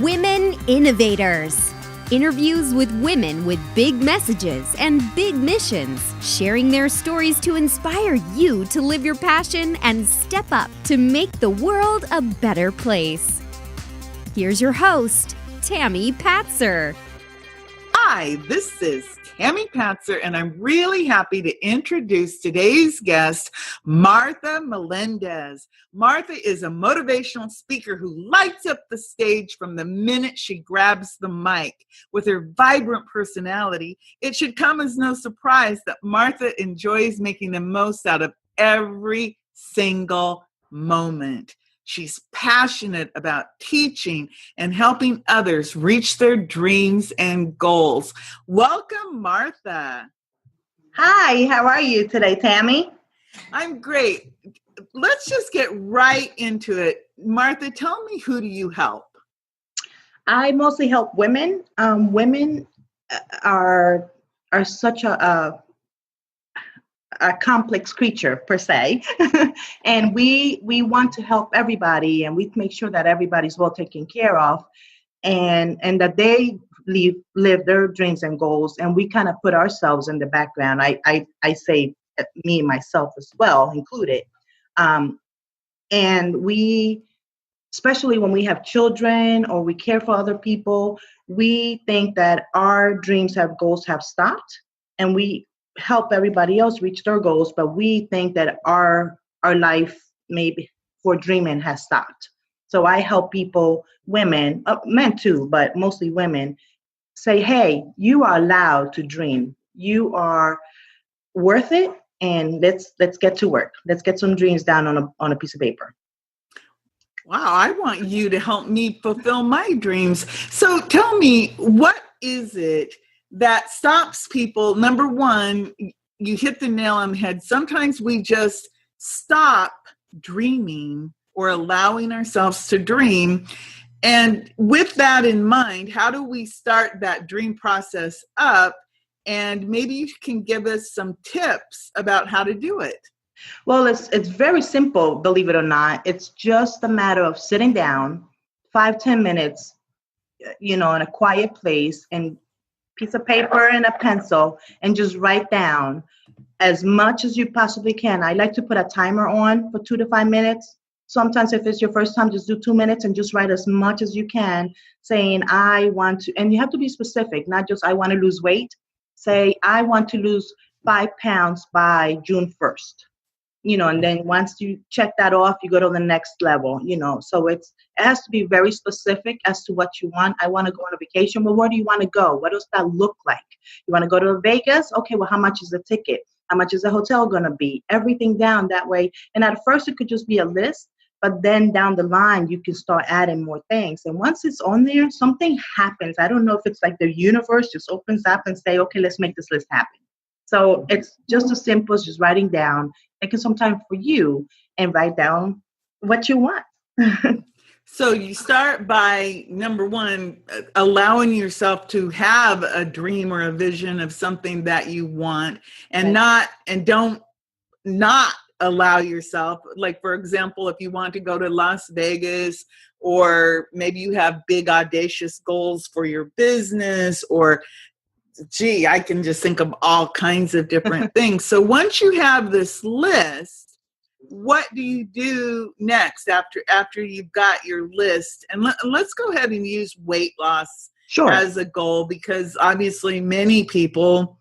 Women Innovators. Interviews with women with big messages and big missions, sharing their stories to inspire you to live your passion and step up to make the world a better place. Here's your host, Tami Patzer. Hi, this is Tami Patzer, and I'm really happy to introduce today's guest, Martha Melendez. Martha is a motivational speaker who lights up the stage from the minute she grabs the mic. With her vibrant personality, it should come as no surprise that Martha enjoys making the most out of every single moment. She's passionate about teaching and helping others reach their dreams and goals. Welcome, Martha. Hi, how are you today, Tami? I'm great. Let's just get right into it. Martha, tell me, who do you help? I mostly help women. Women are such a complex creature per se, and we want to help everybody, and we make sure that everybody's well taken care of, and that they live their dreams and goals. And we kind of put ourselves in the background. I say me and myself as well included, and we, especially when we have children or we care for other people, we think that our dreams have goals have stopped, and we help everybody else reach their goals, but we think that our life maybe for dreaming has stopped. So I help people, women, men too, but mostly women, say, hey, you are allowed to dream. You are worth it, and let's get to work. Let's get some dreams down on a piece of paper. Wow, I want you to help me fulfill my dreams. So tell me, what is it that stops people? Number one, you hit the nail on the head. Sometimes we just stop dreaming or allowing ourselves to dream. And with that in mind, how do we start that dream process up? And maybe you can give us some tips about how to do it. Well, it's very simple, believe it or not. It's just a matter of sitting down 5-10 minutes, in a quiet place, and piece of paper and a pencil, and just write down as much as you possibly can. I like to put a timer on for 2 to 5 minutes. Sometimes if it's your first time, just do 2 minutes and just write as much as you can, saying, I want to, and you have to be specific, not just I want to lose weight. Say, I want to lose 5 pounds by June 1st. And then once you check that off, you go to the next level, so it has to be very specific as to what you want. I want to go on a vacation. Well, where do you want to go? What does that look like? You want to go to Vegas? Okay, well, how much is the ticket? How much is the hotel going to be? Everything down that way. And at first it could just be a list, but then down the line, you can start adding more things. And once it's on there, something happens. I don't know if it's like the universe just opens up and say, okay, let's make this list happen. So it's just as simple as just writing down, taking some time for you and write down what you want. So you start by, number one, allowing yourself to have a dream or a vision of something that you want, and don't allow yourself, like, for example, if you want to go to Las Vegas, or maybe you have big audacious goals for your business, or gee, I can just think of all kinds of different things. So once you have this list, what do you do next after you've got your list? And let's go ahead and use weight loss as a goal, because obviously many people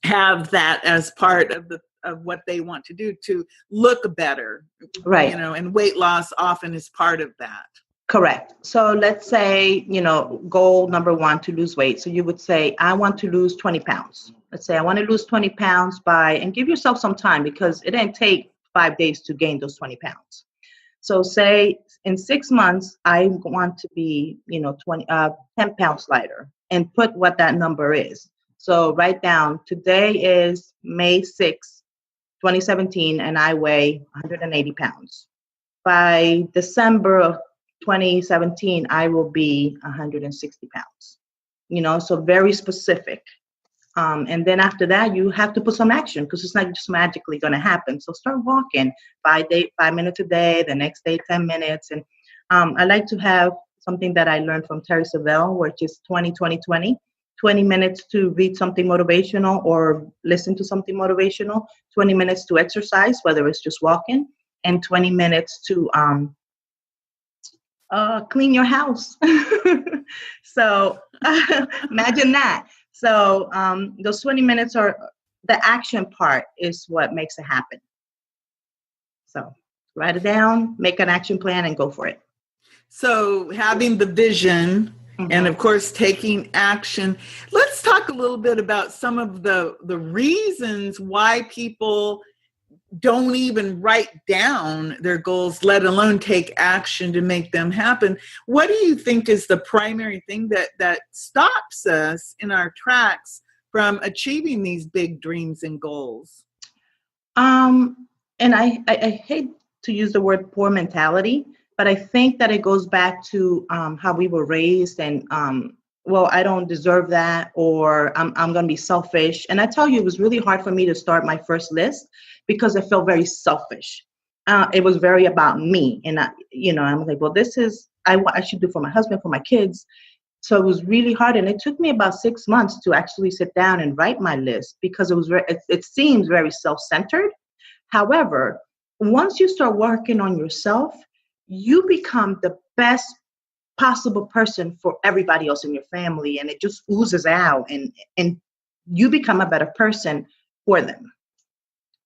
have that as part of what they want to do to look better. Right. And weight loss often is part of that. Correct. So let's say, goal number one, to lose weight. So you would say, I want to lose 20 pounds. Let's say I want to lose 20 pounds and give yourself some time, because it didn't take 5 days to gain those 20 pounds. So say in 6 months, I want to be, 10 pounds lighter, and put what that number is. So write down, today is May 6th, 2017, and I weigh 180 pounds. By December of 2017, I will be 160 pounds, so very specific. And then after that, you have to put some action, because it's not just magically going to happen. So start walking 5 minutes a day, the next day 10 minutes. And I like to have something that I learned from Terry Savelle, which is 20-20-20. 20 minutes to read something motivational or listen to something motivational, 20 minutes to exercise, whether it's just walking, and 20 minutes to clean your house. So imagine that. So those 20 minutes are the action part is what makes it happen. So write it down, make an action plan, and go for it. So having the vision Mm-hmm. and, of course, taking action. Let's talk a little bit about some of the reasons why people don't even write down their goals, let alone take action to make them happen. What do you think is the primary thing that stops us in our tracks from achieving these big dreams and goals? And I hate to use the word poor mentality, but I think that it goes back to how we were raised and, well, I don't deserve that, or I'm going to be selfish. And I tell you, it was really hard for me to start my first list because I felt very selfish. It was very about me. And, I'm like, well, this is, I should do for my husband, for my kids. So it was really hard. And it took me about 6 months to actually sit down and write my list because it was it seems very self-centered. However, once you start working on yourself, you become the best possible person for everybody else in your family, and it just oozes out, and you become a better person for them.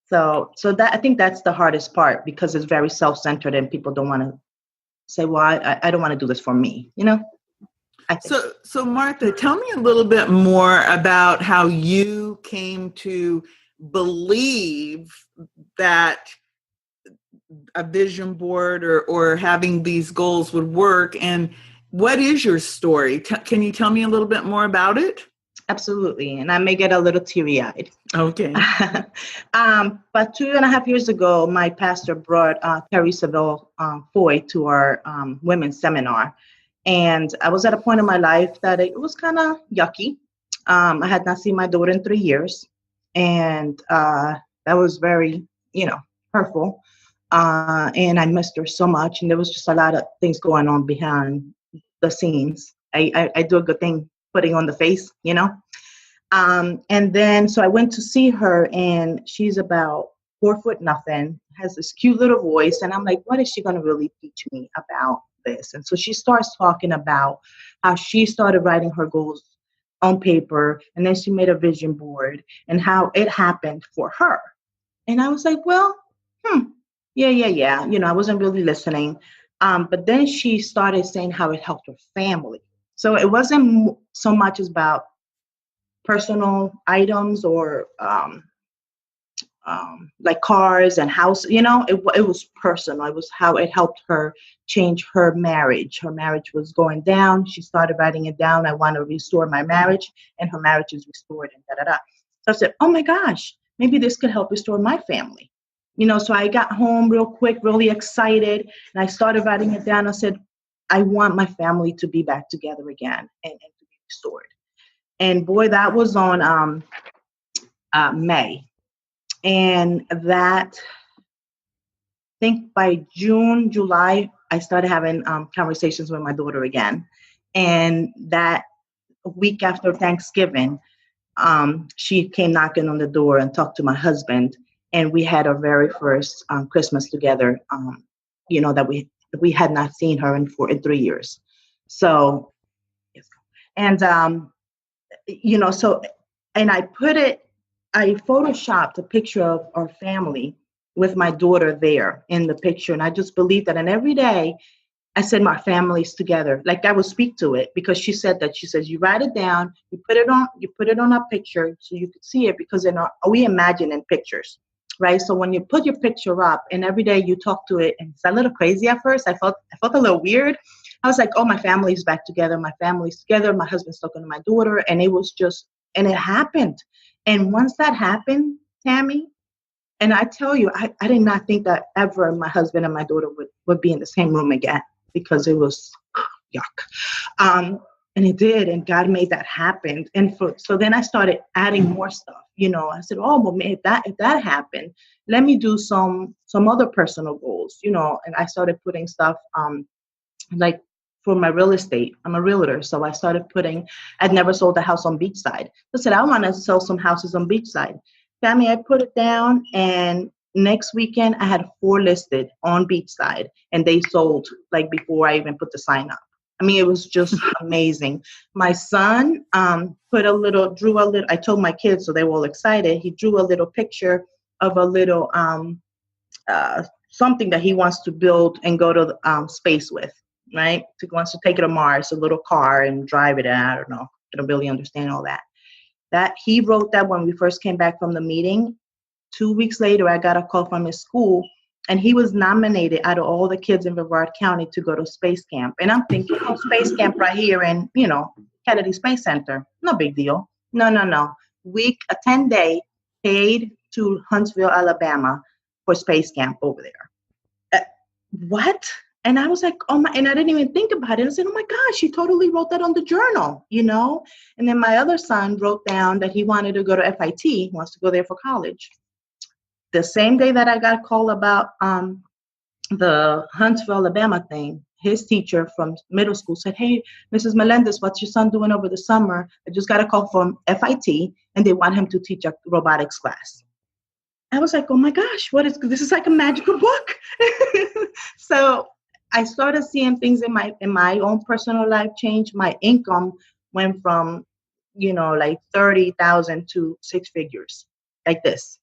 So that, I think that's the hardest part, because it's very self-centered and people don't want to say, well, I don't want to do this for me, I think. So Martha, tell me a little bit more about how you came to believe that a vision board or having these goals would work, and what is your story? Can you tell me a little bit more about it? Absolutely. And I may get a little teary-eyed. Okay. But 2.5 years ago, my pastor brought Terry Savelle Foy to our women's seminar. And I was at a point in my life that it was kind of yucky. I had not seen my daughter in 3 years. And that was very, hurtful. And I missed her so much. And there was just a lot of things going on behind the scenes. I do a good thing putting on the face, and then, so I went to see her, and she's about 4'0", has this cute little voice. And I'm like, what is she going to really teach me about this? And so she starts talking about how she started writing her goals on paper, and then she made a vision board, and how it happened for her. And I was like, well, yeah. I wasn't really listening. But then she started saying how it helped her family. So it wasn't so much about personal items or like cars and house, it was personal. It was how it helped her change her marriage. Her marriage was going down. She started writing it down. I want to restore my marriage, and her marriage is restored, and da-da-da. So I said, oh my gosh, maybe this could help restore my family. So I got home real quick, really excited, and I started writing it down. I said, I want my family to be back together again and to be restored. And boy, that was on May. And that, I think by June, July, I started having conversations with my daughter again. And that week after Thanksgiving, she came knocking on the door and talked to my husband. And we had our very first Christmas together, that we had not seen her in 3 years. So, and, and I photoshopped a picture of our family with my daughter there in the picture. And I just believed that. And every day I said, my family's together. Like, I would speak to it, because she said, you write it down, you put it on a picture so you could see it, because we imagine in pictures. Right. So when you put your picture up and every day you talk to it, and it's a little crazy at first, I felt a little weird. I was like, oh, my family's back together. My family's together. My husband's talking to my daughter. And it was just, and it happened. And once that happened, Tami, and I tell you, I did not think that ever my husband and my daughter would be in the same room again, because it was yuck. And it did, and God made that happen. And so then I started adding more stuff. I said, oh, well, if that happened, let me do some other personal goals, and I started putting stuff like for my real estate. I'm a realtor. So I started I'd never sold a house on Beachside. I said, I want to sell some houses on Beachside. Tami, I put it down, and next weekend I had 4 listed on Beachside, and they sold like before I even put the sign up. I mean, it was just amazing. My son drew a little, I told my kids, so they were all excited. He drew a little picture of a little something that he wants to build and go to space with, right? He wants to take it to Mars, a little car, and drive it. And I don't know. I don't really understand all that. That he wrote that when we first came back from the meeting. 2 weeks later, I got a call from his school, and he was nominated out of all the kids in Brevard County to go to space camp. And I'm thinking, oh, space camp right here in, Kennedy Space Center. No big deal. No. A 10-day paid to Huntsville, Alabama for space camp over there. What? And I was like, oh my, and I didn't even think about it. I said, oh my gosh, she totally wrote that on the journal, And then my other son wrote down that he wanted to go to FIT, he wants to go there for college. The same day that I got called about the Huntsville, Alabama thing, his teacher from middle school said, hey, Mrs. Melendez, what's your son doing over the summer? I just got a call from FIT, and they want him to teach a robotics class. I was like, oh my gosh, this is like a magical book. So I started seeing things in my own personal life change. My income went from, like 30,000 to 6 figures, like this.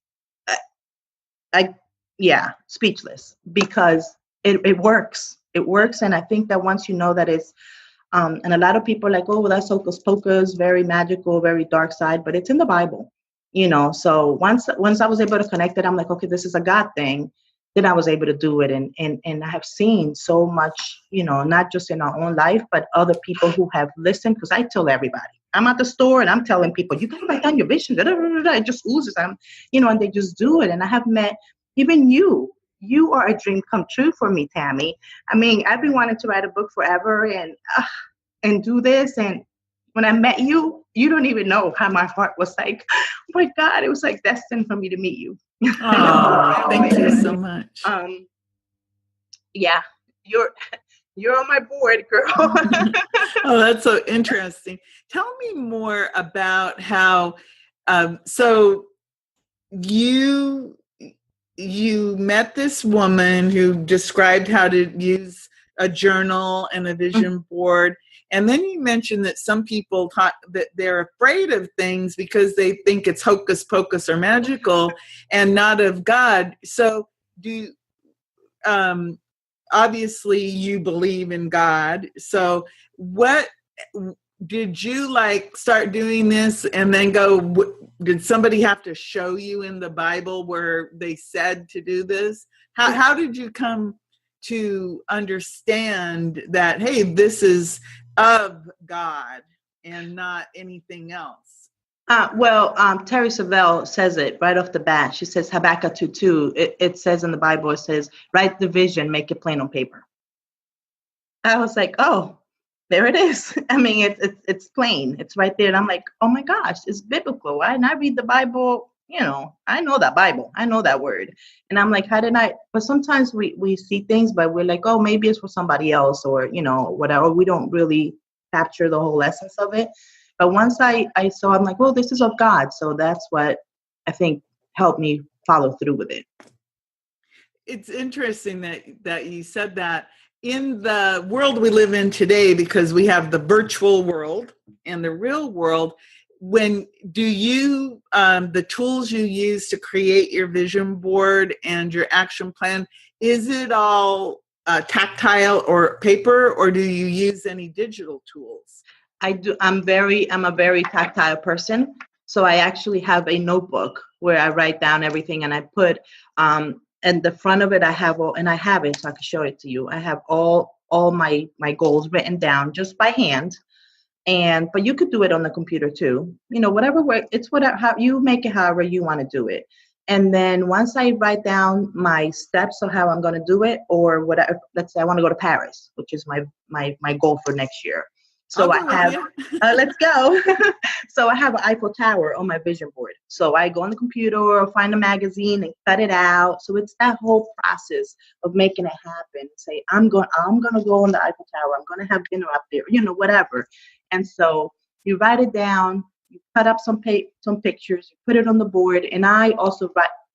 Speechless, because it works. It works. And I think that once you know that it's, and a lot of people are like, oh, well, that's hocus pocus, very magical, very dark side, but it's in the Bible, So once I was able to connect it, I'm like, okay, this is a God thing. Then I was able to do it. And I have seen so much, not just in our own life, but other people who have listened, because I tell everybody. I'm at the store and I'm telling people, you got to write down your vision. It just oozes. And they just do it. And I have met even you. You are a dream come true for me, Tami. I mean, I've been wanting to write a book forever and do this. And when I met you, you don't even know how my heart was like, oh my God, it was like destined for me to meet you. Oh, thank you so much. Yeah, you're on my board, girl. Oh, that's so interesting. Tell me more about how, so you met this woman who described how to use a journal and a vision board. And then you mentioned that some people talk that they're afraid of things because they think it's hocus pocus or magical and not of God. So obviously you believe in God. So what did you start doing this and then go, did somebody have to show you in the Bible where they said to do this? How did you come to understand that, hey, this is of God and not anything else? Terry Savelle says it right off the bat. She says Habakkuk 2:2. It says in the Bible, it says, write the vision, make it plain on paper. I was like, oh, there it is. I mean, it's plain. It's right there. And I'm like, oh my gosh, it's biblical. And I read the Bible, I know that Bible. I know that word. And I'm like, but sometimes we see things, but we're like, oh, maybe it's for somebody else or, whatever. We don't really capture the whole essence of it. But once I saw, I'm like, well, this is of God. So that's what I think helped me follow through with it. It's interesting that you said that. In the world we live in today, because we have the virtual world and the real world, when do you, the tools you use to create your vision board and your action plan, is it all tactile or paper, or do you use any digital tools? I do. I'm a very tactile person. So I actually have a notebook where I write down everything, and I put, and the front of it, I have it, so I can show it to you. I have all my goals written down just by hand. But you could do it on the computer too. Whatever way, how you make it however you want to do it. And then once I write down my steps of how I'm going to do it, or whatever, let's say I want to go to Paris, which is my goal for next year. So I'll go I have, with you. let's go. So I have an Eiffel Tower on my vision board. So I go on the computer or find a magazine and cut it out. So it's that whole process of making it happen. Say, I'm going to go on the Eiffel Tower. I'm going to have dinner up there, whatever. And so you write it down, you cut up some pictures, you put it on the board. And I also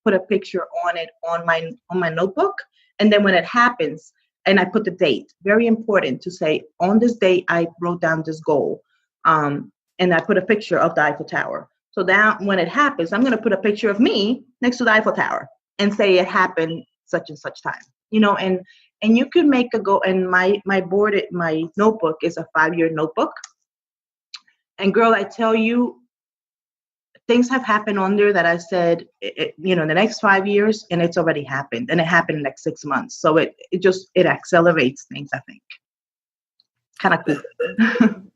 put a picture on it on my notebook. And then when it happens, and I put the date, very important to say, on this date, I wrote down this goal. And I put a picture of the Eiffel Tower. So that when it happens, I'm going to put a picture of me next to the Eiffel Tower and say it happened such and such time, and you can make a goal. And my notebook is a 5-year notebook. And girl, I tell you, things have happened on there that I said, in the next 5 years, and it's already happened. And it happened in like 6 months. So it accelerates things, I think. Kind of cool.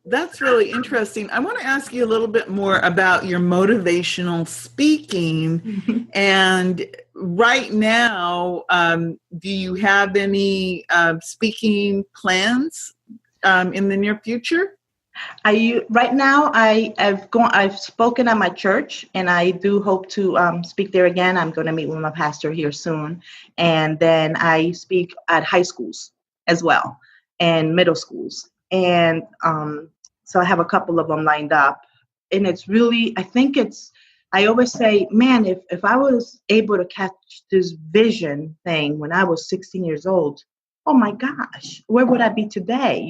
That's really interesting. I want to ask you a little bit more about your motivational speaking. Mm-hmm. And right now, do you have any speaking plans in the near future? Right now, I've spoken at my church, and I do hope to speak there again. I'm going to meet with my pastor here soon. And then I speak at high schools as well and middle schools. And so I have a couple of them lined up. And it's really, I always say, man, if I was able to catch this vision thing when I was 16 years old, oh my gosh, where would I be today?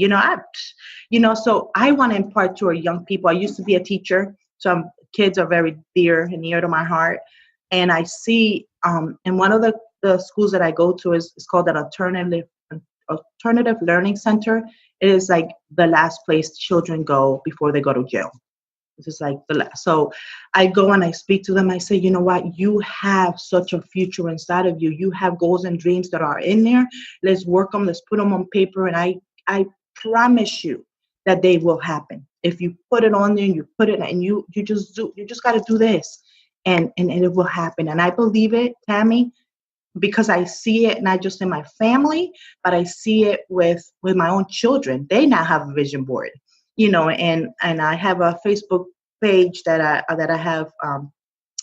So I want to impart to our young people. I used to be a teacher, so kids are very dear and near to my heart. And I see, in one of the schools that I go to is called an alternative learning center. It is like the last place children go before they go to jail. This is like the last. So I go and I speak to them. I say, you know what? You have such a future inside of you. You have goals and dreams that are in there. Let's work them. Let's put them on paper. And I promise you that they will happen. If you put it on there and you put it and you just got to do this and it will happen. And I believe it, Tami, because I see it not just in my family, but I see it with my own children. They now have a vision board. And I have a Facebook page that I have.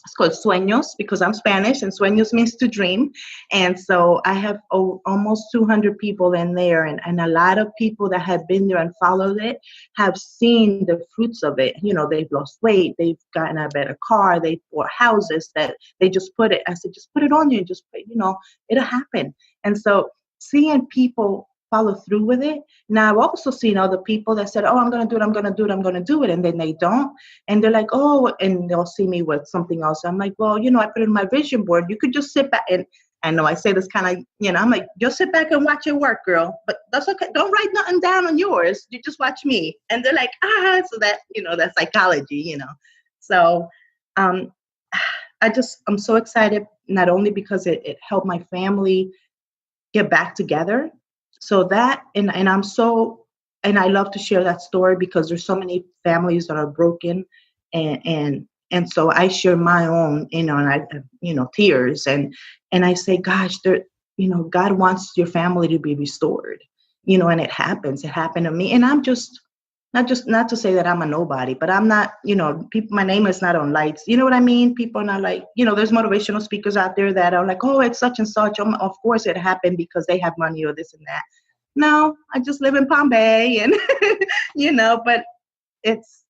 It's called Sueños because I'm Spanish, and sueños means to dream. And so I have almost 200 people in there, and a lot of people that have been there and followed it have seen the fruits of it. They've lost weight, they've gotten a better car, they bought houses that they just put it. I said, just put it on there, and just it'll happen. And so seeing people follow through with it. Now, I've also seen other people that said, oh, I'm going to do it. And then they don't. And they're like, oh, and they'll see me with something else. I'm like, well, I put it in my vision board. You could just sit back. And I know I say this kind of, I'm like, just sit back and watch it work, girl. But that's okay. Don't write nothing down on yours. You just watch me. And they're like, so that, that's psychology, So I'm so excited, not only because it helped my family get back together. So that, and I love to share that story because there's so many families that are broken, and so I share my own, and I, tears, and I say, gosh, God wants your family to be restored, and it happens. It happened to me, and I'm just not to say that I'm a nobody, but I'm not, people, my name is not on lights. You know what I mean? People are not like, there's motivational speakers out there that are like, oh, it's such and such. Of course it happened because they have money or this and that. No, I just live in Palm Bay and, but it's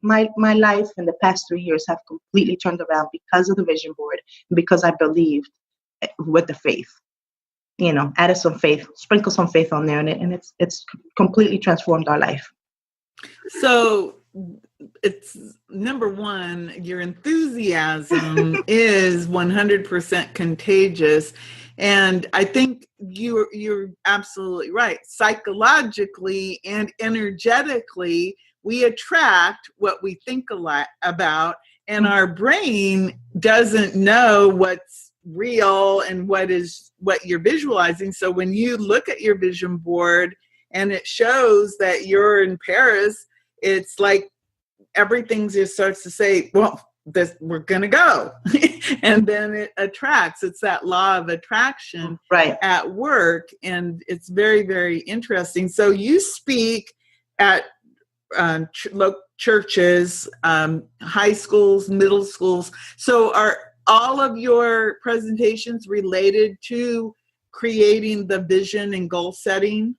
my life in the past 3 years have completely turned around because of the vision board, because I believed with the faith, added some faith, sprinkled some faith on there, and it's completely transformed our life. So it's number one, your enthusiasm is 100% contagious. And I think you're absolutely right. Psychologically and energetically, we attract what we think a lot about, and our brain doesn't know what's real and what you're visualizing. So when you look at your vision board and it shows that you're in Paris, it's like everything just starts to say, well, we're going to go. And then it attracts. It's that law of attraction at work. And it's very, very interesting. So you speak at churches, high schools, middle schools. So are all of your presentations related to creating the vision and goal setting?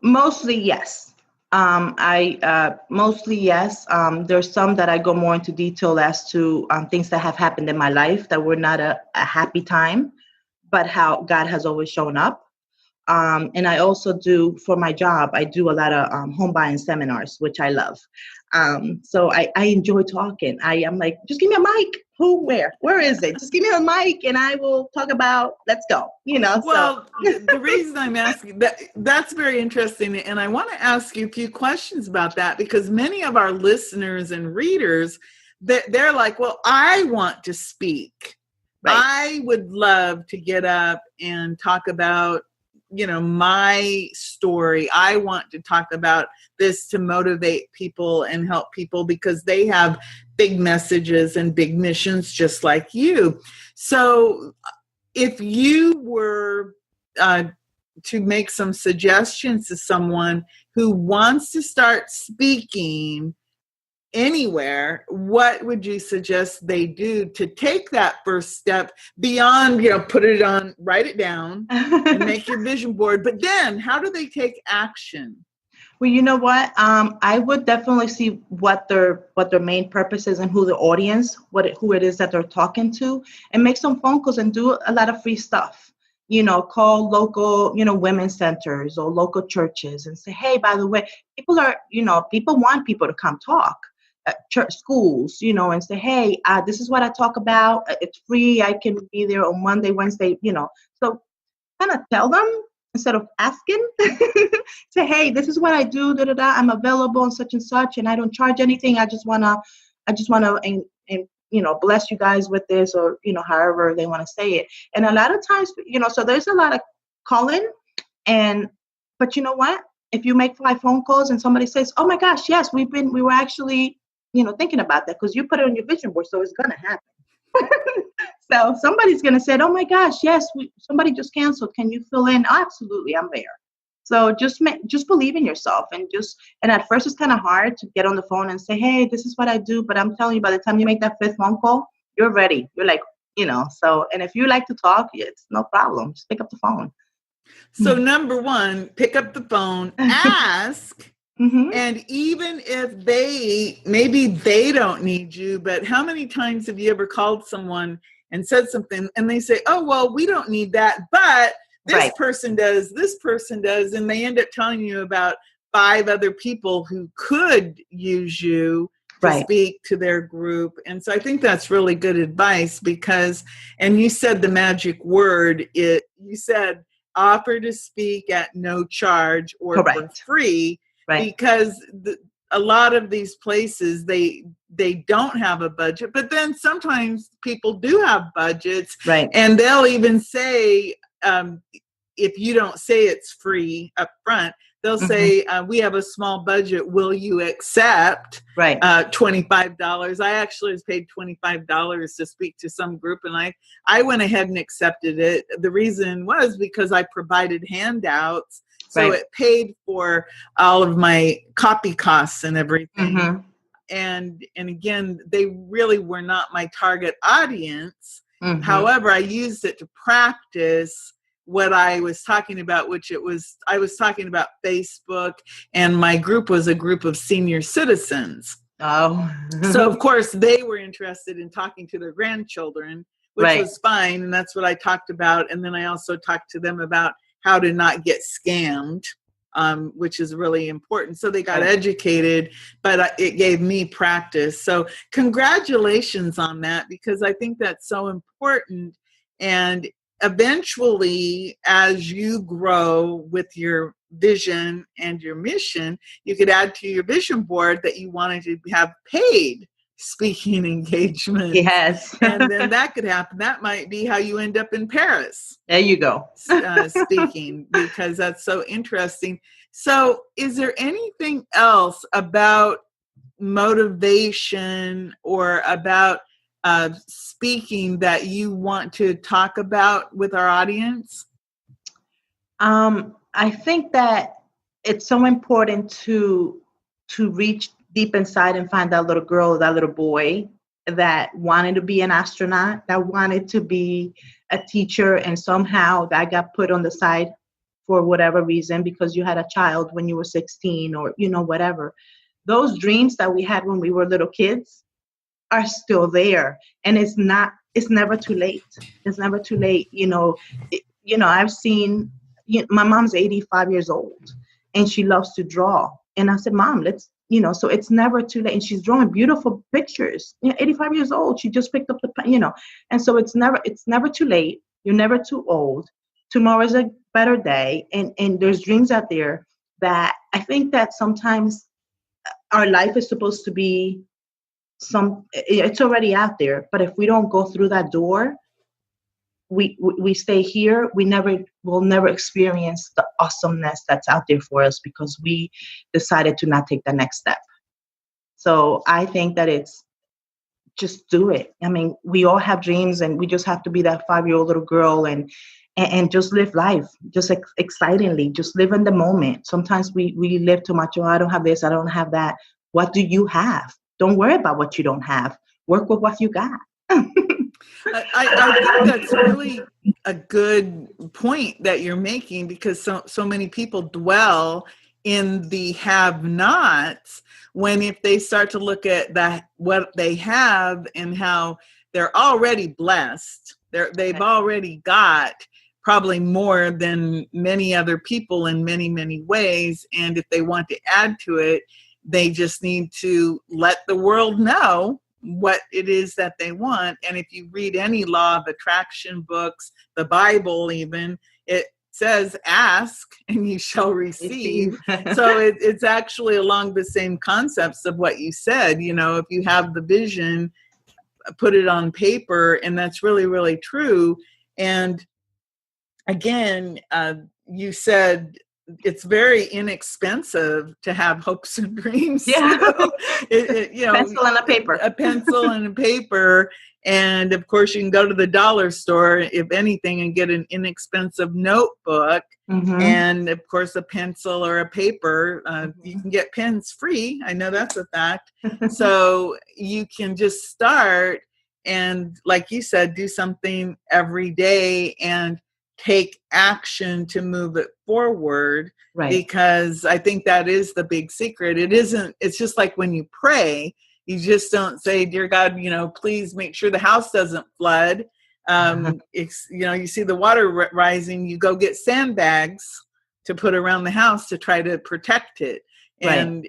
Mostly, yes. Mostly, yes. There's some that I go more into detail as to things that have happened in my life that were not a happy time, but how God has always shown up. And I also do, for my job, I do a lot of home buying seminars, which I love. So I enjoy talking. I'm like, just give me a mic. Where is it? Just give me a mic and I will talk about, let's go, Well, the reason I'm asking that's very interesting. And I want to ask you a few questions about that, because many of our listeners and readers, they're like, well, I want to speak. Right. I would love to get up and talk about, my story. I want to talk about this to motivate people and help people because they have big messages and big missions just like you. So if you were to make some suggestions to someone who wants to start speaking anywhere, what would you suggest they do to take that first step beyond, write it down and make your vision board? But then how do they take action? Well, you know what? I would definitely see what their main purpose is and who the audience, who it is that they're talking to, and make some phone calls and do a lot of free stuff. Call local, women's centers or local churches and say, hey, by the way, people want people to come talk at church, schools, and say, hey, this is what I talk about. It's free. I can be there on Monday, Wednesday, So kind of tell them instead of asking. Say, hey, this is what I do. I'm available and such, and I don't charge anything. I just wanna, bless you guys with this, or however they want to say it. And a lot of times, so there's a lot of calling, but you know what? If you make 5 phone calls and somebody says, oh my gosh, yes, we were actually, thinking about that because you put it on your vision board, so it's gonna happen. So somebody's gonna say, oh my gosh, yes, somebody just canceled. Can you fill in? Oh, absolutely, I'm there. So just believe in yourself, and at first it's kind of hard to get on the phone and say, hey, this is what I do. But I'm telling you, by the time you make that 5th phone call, you're ready. You're like, so, and if you like to talk, it's no problem. Just pick up the phone. So number 1, pick up the phone, ask. Mm-hmm. And even if maybe they don't need you, but how many times have you ever called someone and said something and they say, oh, well, we don't need that, but this person does, and they end up telling you about 5 other people who could use you to speak to their group. And so I think that's really good advice because, and you said the magic word, you said offer to speak at no charge or for free. Right. Because a lot of these places, they don't have a budget, but then sometimes people do have budgets, right? And they'll even say, if you don't say it's free up front, they'll say, we have a small budget. Will you accept $25? I actually was paid $25 to speak to some group, and I went ahead and accepted it. The reason was because I provided handouts. So it paid for all of my copy costs and everything. Mm-hmm. And again, they really were not my target audience. Mm-hmm. However, I used it to practice what I was talking about, I was talking about Facebook, and my group was a group of senior citizens. Oh. So of course they were interested in talking to their grandchildren, which was fine. And that's what I talked about. And then I also talked to them about how to not get scammed, which is really important. So they got educated, but it gave me practice. So congratulations on that, because I think that's so important. And eventually, as you grow with your vision and your mission, you could add to your vision board that you wanted to have paid speaking engagements. Yes. And then that could happen. That might be how you end up in Paris. There you go. Speaking, because that's so interesting. So is there anything else about motivation or about speaking that you want to talk about with our audience? I think that it's so important to to reach deep inside and find that little girl, that little boy that wanted to be an astronaut, that wanted to be a teacher, and somehow that got put on the side for whatever reason, because you had a child when you were 16 or, whatever. Those dreams that we had when we were little kids are still there. And it's never too late. It's never too late. I've seen, my mom's 85 years old and she loves to draw. And I said, Mom, let's, so it's never too late. And she's drawing beautiful pictures. 85 years old. She just picked up the, and so it's never too late. You're never too old. Tomorrow is a better day. And there's dreams out there that I think that sometimes our life is supposed to be it's already out there. But if we don't go through that door, we stay here, we'll never experience the awesomeness that's out there for us because we decided to not take the next step. So I think that it's just do it. I mean, we all have dreams and we just have to be that 5-year-old little girl and just live life, just excitingly, just live in the moment. Sometimes we live too much. Oh, I don't have this, I don't have that. What do you have? Don't worry about what you don't have. Work with what you got. I think that's really a good point that you're making, because so many people dwell in the have-nots, when if they start to look at what they have and how they're already blessed, they've already got probably more than many other people in many, many ways. And if they want to add to it, they just need to let the world know what it is that they want. And if you read any law of attraction books, the Bible even, it says ask and you shall receive. So it's actually along the same concepts of what you said. If you have the vision, put it on paper, and that's really, really true. And again, you said it's very inexpensive to have hopes and dreams. Yeah. Pencil and a paper. A pencil and a paper. And of course, you can go to the dollar store, if anything, and get an inexpensive notebook. Mm-hmm. And of course, a pencil or a paper. You can get pens free. I know that's a fact. So you can just start and, like you said, do something every day and take action to move it forward. Right. Because I think that is the big secret. It's just like when you pray, you just don't say, dear God, please make sure the house doesn't flood. You see the water rising, you go get sandbags to put around the house to try to protect it. And,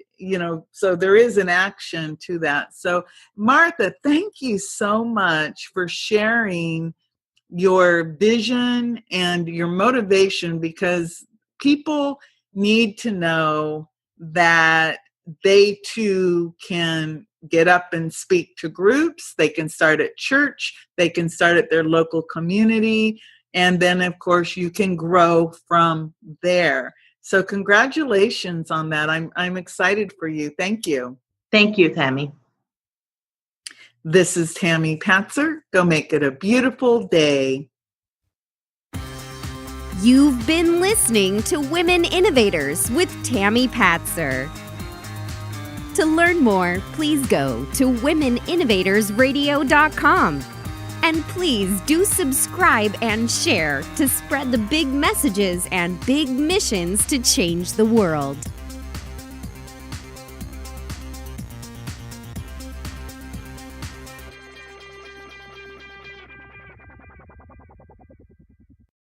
so there is an action to that. So Martha, thank you so much for sharing your vision and your motivation, because people need to know that they too can get up and speak to groups. They can start at church. They can start at their local community. And then, of course, you can grow from there. So congratulations on that. I'm excited for you. Thank you. Thank you, Tami. This is Tami Patzer. Go make it a beautiful day. You've been listening to Women Innovators with Tami Patzer. To learn more, please go to womeninnovatorsradio.com. And please do subscribe and share to spread the big messages and big missions to change the world.